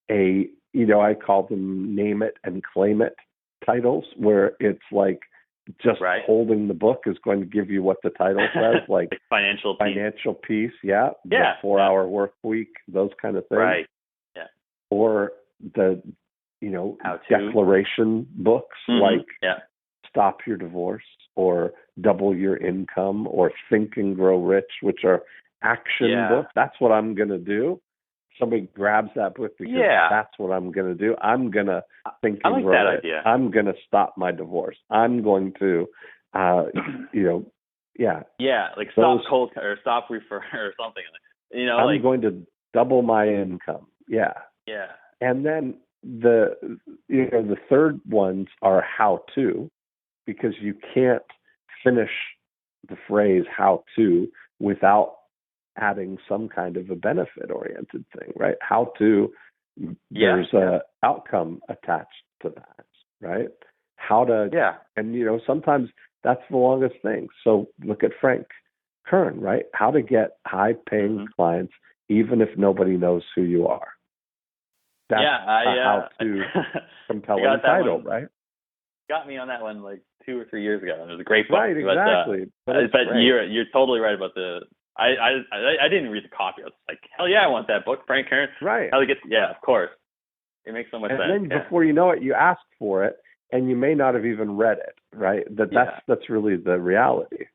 I call them name it and claim it titles, where it's like just holding the book is going to give you what the title says, like financial piece, the 4-hour work week, those kind of things, right? Yeah. Or the declaration books, like Stop Your Divorce or Double Your Income or Think and Grow Rich, which are action books. That's what I'm going to do. Somebody grabs that book because that's what I'm going to do. I'm going to think and grow it. Idea. I'm going to stop my divorce. I'm going to, like stop cold or stop refer or something. I'm going to double my income. Yeah. Yeah. And then the third ones are how to, because you can't finish the phrase how to without adding some kind of a benefit-oriented thing, right? How to, there's a outcome attached to that, right? How to, and sometimes that's the longest thing. So look at Frank Kern, right? How to get high-paying clients even if nobody knows who you are. That's how to compelling title, right? Got me on that one like 2 or 3 years ago. It was a great book. Right, exactly. But you're totally right about the. I didn't read the copy. I was like, hell yeah, I want that book, Frank Kern. Right. How to get? Yeah, of course. It makes so much sense. And then before you know it, you ask for it, and you may not have even read it. Right. That's really the reality.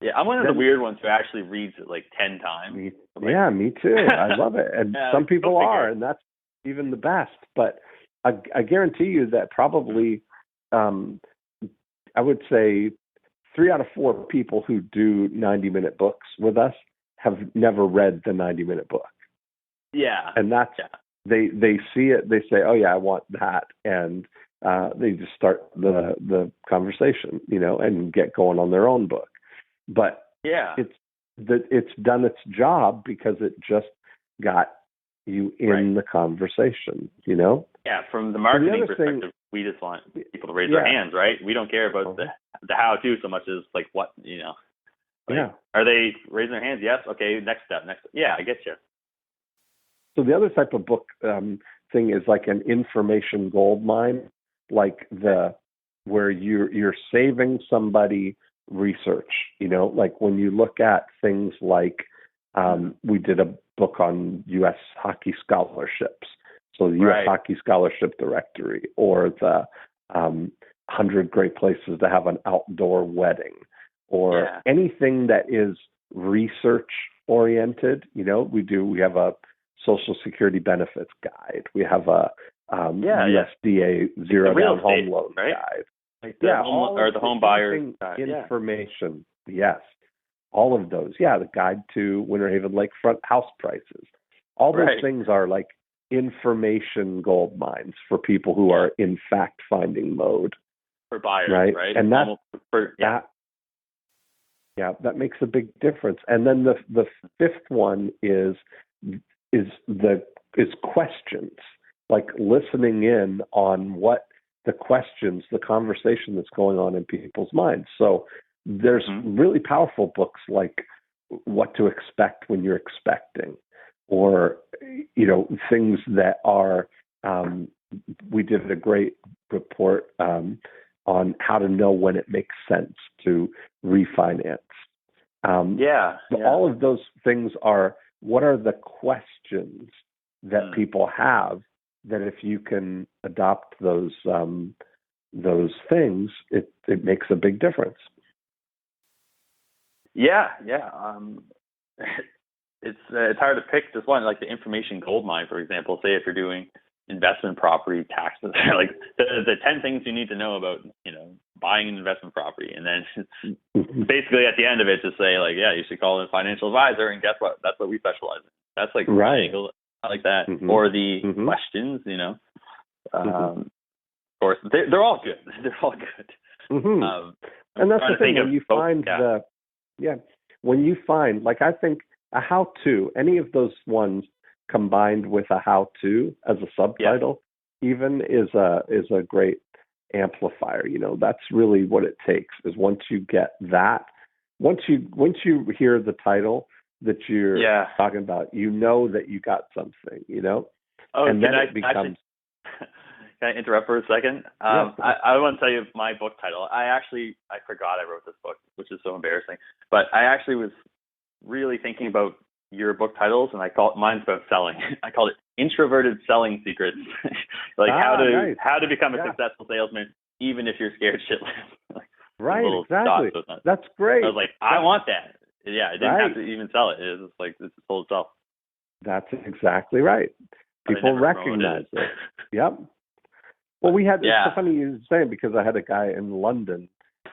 Yeah, I'm one of the weird ones who actually reads it like 10 times. Me too. I love it, and some people are, and that's even the best. But I guarantee you that probably, I would say, 3 out of 4 people who do 90-minute books with us have never read the 90-minute book. Yeah. And that's, they see it, they say, oh yeah, I want that. And they just start the conversation, and get going on their own book. But it's done its job because it just got you in the converation, Yeah, from the marketing perspective, we just want people to raise their hands, right? We don't care about the how-to so much as like what, Are they raising their hands? Yes. Okay, next step. Yeah, I get you. So the other type of book thing is like an information gold mine, like where you're saving somebody research, like when you look at things like we did a book on U.S. hockey scholarships. So the U.S. Hockey Scholarship Directory, or the 100 Great Places to Have an Outdoor Wedding, or anything that is research oriented. We have a Social Security benefits guide. We have a USDA zero down home loan guide. Like the home buyer information. Yes. All of those. Yeah. The guide to Winter Haven lakefront house prices. All those things are like information gold mines for people who are in fact finding mode. For buyers, right? And that makes a big difference. And then the fifth one is questions, like listening in on what the questions, the conversation that's going on in people's minds. So there's really powerful books like What to Expect When You're Expecting, or things that are we did a great report on how to know when it makes sense to refinance. All of those things are, what are the questions that people have, that if you can adopt those things, it makes a big difference. It's hard to pick just one, like the information goldmine, for example. Say if you're doing investment property taxes, like the 10 things you need to know about, buying an investment property, and then basically at the end of it, just say like, you should call in a financial advisor, and guess what? That's what we specialize in. That's like right. I like that. Or the questions, of course, they're all good. They're all good. And that's the thing, when you find when you find, like, I think a how-to, any of those ones combined with a how-to as a subtitle, even is a great amplifier. That's really what it takes, is once you get that, once you hear the title that you're talking about, that you got something, and then it becomes... Can I interrupt for a second? I want to tell you my book title. I forgot I wrote this book, which is so embarrassing. But I actually was really thinking about your book titles, and mine's about selling. I called it Introverted Selling Secrets, like how to become a successful salesman, even if you're scared shitless. Right, exactly. That's great. I was like, I want that. Yeah, I didn't have to even sell it. It was just like, it's sold itself. That's exactly right. People recognize it. Yep. Well, it's so funny you say it, because I had a guy in London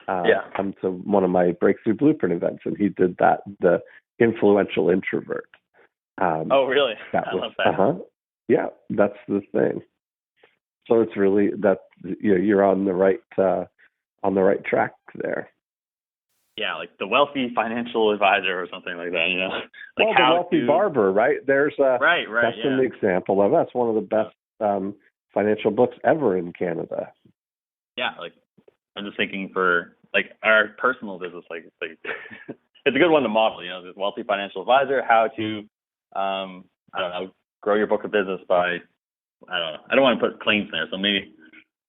come to one of my Breakthrough Blueprint events, and he did that, the influential introvert. Oh, really? I love that. Yeah, that's the thing. So it's really that you're on the right track there. Yeah, like the wealthy financial advisor or something like that. Like the wealthy barber, right? There's right. That's an example of that's one of the best financial books ever in Canada. Yeah, like I'm just thinking for like our personal business, like it's a good one to model. The wealthy financial advisor, how to grow your book of business by I don't want to put claims there, so maybe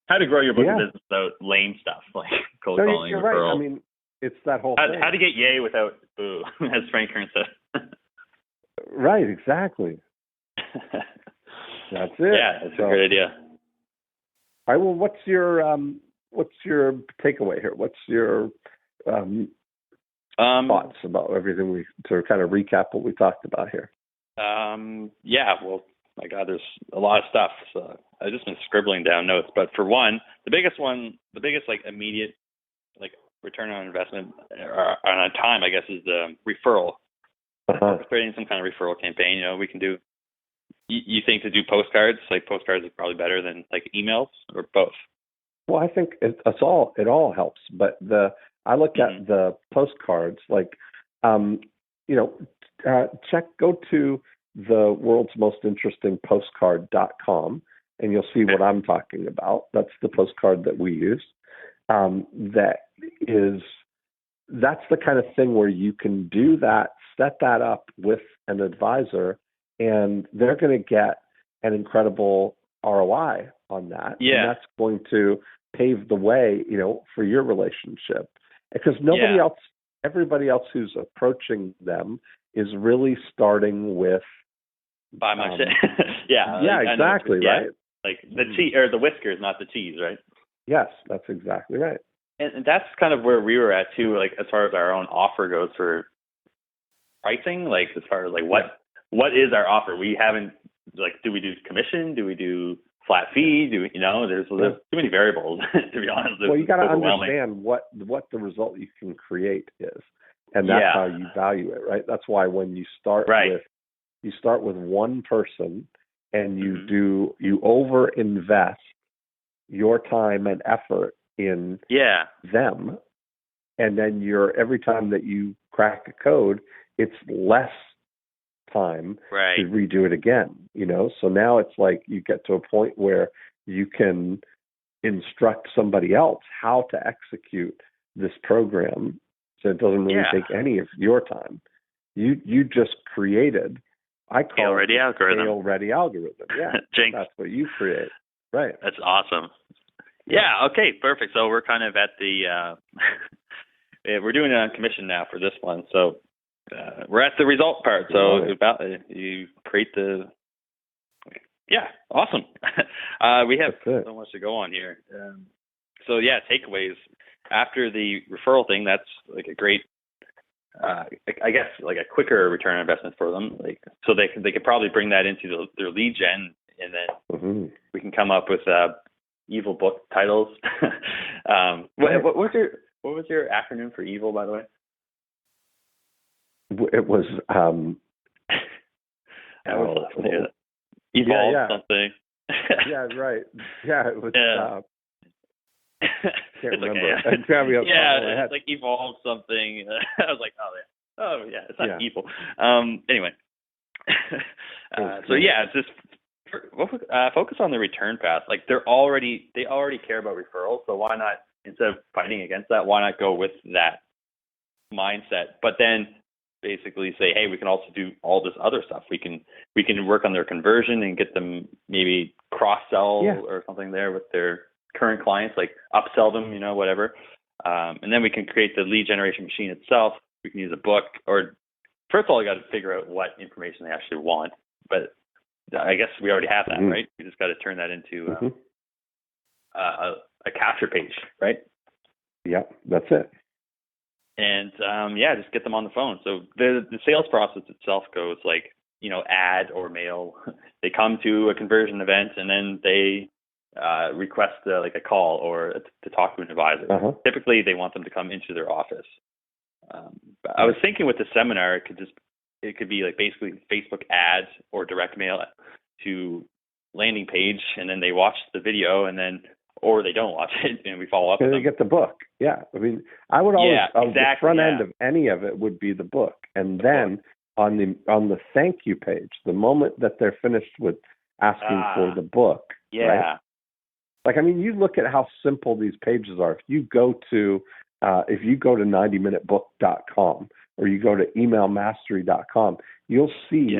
how to grow your book of business without lame stuff like cold calling, you're referrals. Right. I mean, it's that whole thing. How to get yay without boo, as Frank Kern said. Right, exactly. That's it. Yeah, it's a great idea. All right. Well, what's your takeaway here? What's your thoughts about everything to kind of recap what we talked about here? Well, my God, there's a lot of stuff. So I've just been scribbling down notes. But for one, the biggest like immediate like return on investment on time, I guess, is the referral. Creating some kind of referral campaign. We can do. You think to do postcards? Like postcards is probably better than like emails, or both? Well, I think it all helps. But I look at the postcards like, go to the world's most interesting postcard.com, and you'll see what I'm talking about. That's the postcard that we use. That's the kind of thing where you can do that, set that up with an advisor, and they're going to get an incredible ROI on that. Yeah. And that's going to pave the way, for your relationship. Because everybody else who's approaching them is really starting with buy my shit. Yeah, exactly, right? Like the cheese or the whiskers, not the cheese, right? Yes, that's exactly right. And that's kind of where we were at too, like as far as our own offer goes for pricing, like as far as like what is our offer? We haven't do we do commission? Do we do flat fee? There's too many variables to be honest. Well, you got to understand what the result you can create is, and that's how you value it, right? That's why when you start with one person and you over invest your time and effort in them, and then every time that you crack a code, it's less time to redo it again, so now it's like you get to a point where you can instruct somebody else how to execute this program, so it doesn't really take any of your time. You just created, I call it algorithm. scale ready algorithm. Yeah, Jinx. That's what you create, right? That's awesome. Yeah. Okay. Perfect. So we're kind of at the we're doing it on commission now for this one. So we're at the result part. So about you create the. Yeah. Awesome. We have so much to go on here. So yeah, takeaways after the referral thing. That's like a great. I guess like a quicker return on investment for them. Like so they could probably bring that into their lead gen, and then we can come up with evil book titles. What was your acronym for evil, by the way? It was evolve something. Yeah, right. Yeah, it was. Can't remember. Okay. It's like evolve something. I was like, oh yeah, it's not evil. Anyway, so yeah, it's just. Focus on the return path. Like they already care about referrals, so why not, instead of fighting against that, why not go with that mindset? But then basically say, hey, we can also do all this other stuff. We can work on their conversion and get them maybe cross sell or something there with their current clients, like upsell them, whatever. And then we can create the lead generation machine itself. We can use a book, or first of all, you got to figure out what information they actually want, but I guess we already have that, right? We just got to turn that into a capture page, right? Yeah, that's it. And just get them on the phone. So the sales process itself goes like, ad or mail. They come to a conversion event and then they request like a call or to talk to an advisor. Typically, they want them to come into their office. I was thinking with the seminar, it could be like basically Facebook ads or direct mail to landing page, and then they watch the video, or they don't watch it, and we follow up. And they get the book. Yeah, I mean, I would always the front end of any of it would be the book, and then on the thank you page, the moment that they're finished with asking for the book, right? Like, I mean, you look at how simple these pages are. If you go to 90minutebook.com or you go to emailmastery.com, you'll see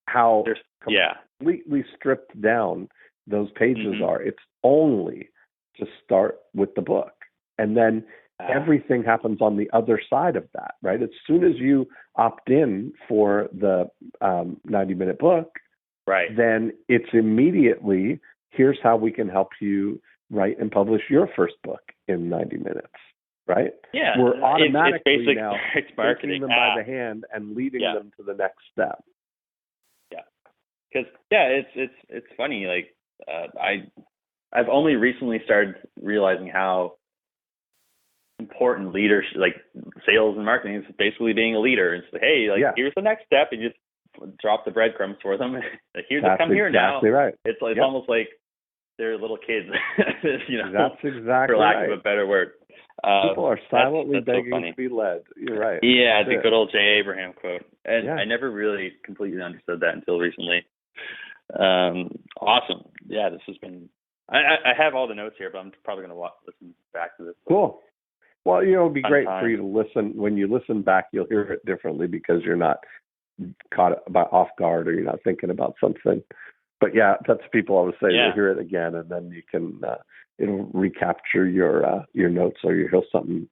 how completely stripped down those pages are. It's only to start with the book. And then everything happens on the other side of that, right? As soon as you opt in for the 90-minute book, then it's immediately, here's how we can help you write and publish your first book in 90 minutes. Right? Yeah. We're automatically now taking them by the hand and leading them to the next step. Yeah. Because it's funny. Like I've only recently started realizing how important leadership, like sales and marketing, is basically being a leader. It's like, hey, here's the next step, and you just drop the breadcrumbs for them. Like, come here now. Right. It's almost like they're little kids. That's exactly for lack of a better word. People are silently begging to be led. You're right. Yeah, the good old J. Abraham quote. And I never really completely understood that until recently. Awesome. Yeah, this has been... I have all the notes here, but I'm probably going to listen back to this. Cool. Well, it'll be great for you to listen. When you listen back, you'll hear it differently because you're not caught off guard or you're not thinking about something. But yeah, that's people always say. You'll hear it again, and then you can it'll recapture your notes, or you hear something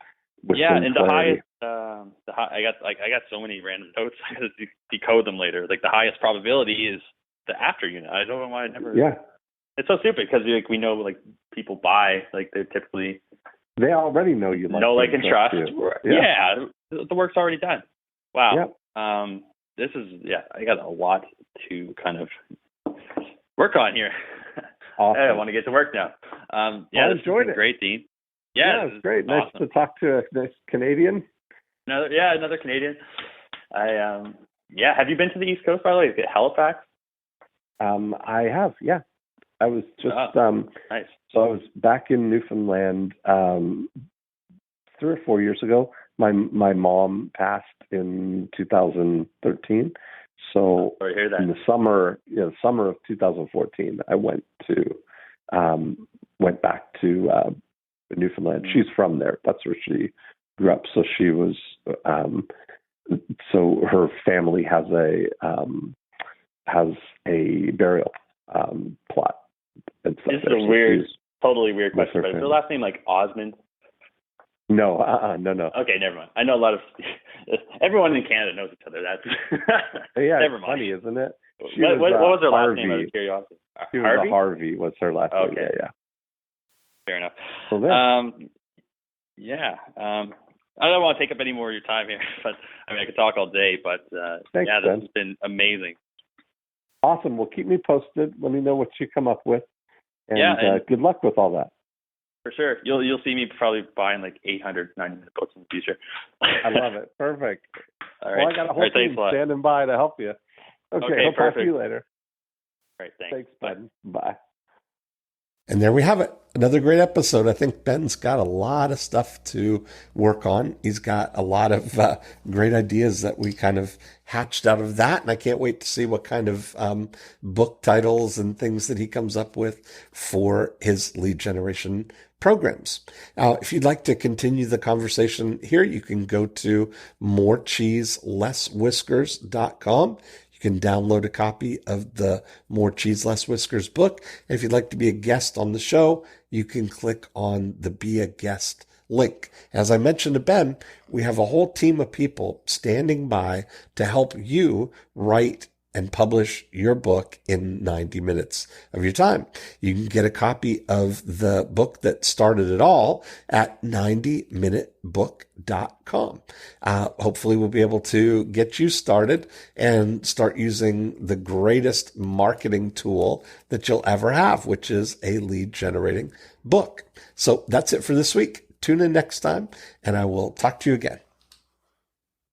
with some and clarity. I got so many random notes. I got to decode them later. Like the highest probability is the after unit. I don't know why I never. Yeah. It's so stupid because we know people buy they're typically. They already know you like. Know, like, and trust. Yeah. The work's already done. Wow. Yep. This is I got a lot to kind of work on here. Awesome. I want to get to work now. I enjoyed it. Great, Dean. Yeah, it was great. Awesome. Nice to talk to a nice Canadian. Another Canadian. Have you been to the East Coast, by the way? Halifax? I have, yeah. I was just nice. So I was back in Newfoundland 3 or 4 years ago. My mom passed in 2013. So sorry to hear that. in the summer of 2014, I went back to Newfoundland. She's from there. That's where she grew up. So she was. So her family has a burial plot. And stuff. This is weird. totally weird question, but is her last name like Osmond? No, no. Okay, never mind. I know a lot of everyone in Canada knows each other. That's yeah, never mind. Funny, isn't it? What was her last Harvey. name? Out of curiosity, She was Harvey. Was her last name? Okay. Yeah. Fair enough. Well, I don't want to take up any more of your time here, but I mean I could talk all day. But Thanks, this Ben. has been amazing. Awesome. Well, keep me posted. Let me know what you come up with, and good luck with all that. For sure. You'll see me probably buying like 800, 900 books in the future. I love it. Perfect. All right. Well, I got a whole team standing by to help you. Okay, I'll talk to you later. All right, thanks. Ben. Bye. And there we have it. Another great episode. I think Ben's got a lot of stuff to work on. He's got a lot of great ideas that we kind of hatched out of that. And I can't wait to see what kind of book titles and things that he comes up with for his lead generation programs. If you'd like to continue the conversation here, you can go to morecheeselesswhiskers.com. You can download a copy of the More Cheese Less Whiskers book. And if you'd like to be a guest on the show, you can click on the Be a Guest link. As I mentioned to Ben, we have a whole team of people standing by to help you write and publish your book in 90 minutes of your time. You can get a copy of the book that started it all at 90minutebook.com. Hopefully we'll be able to get you started and start using the greatest marketing tool that you'll ever have, which is a lead generating book. So that's it for this week. Tune in next time, and I will talk to you again.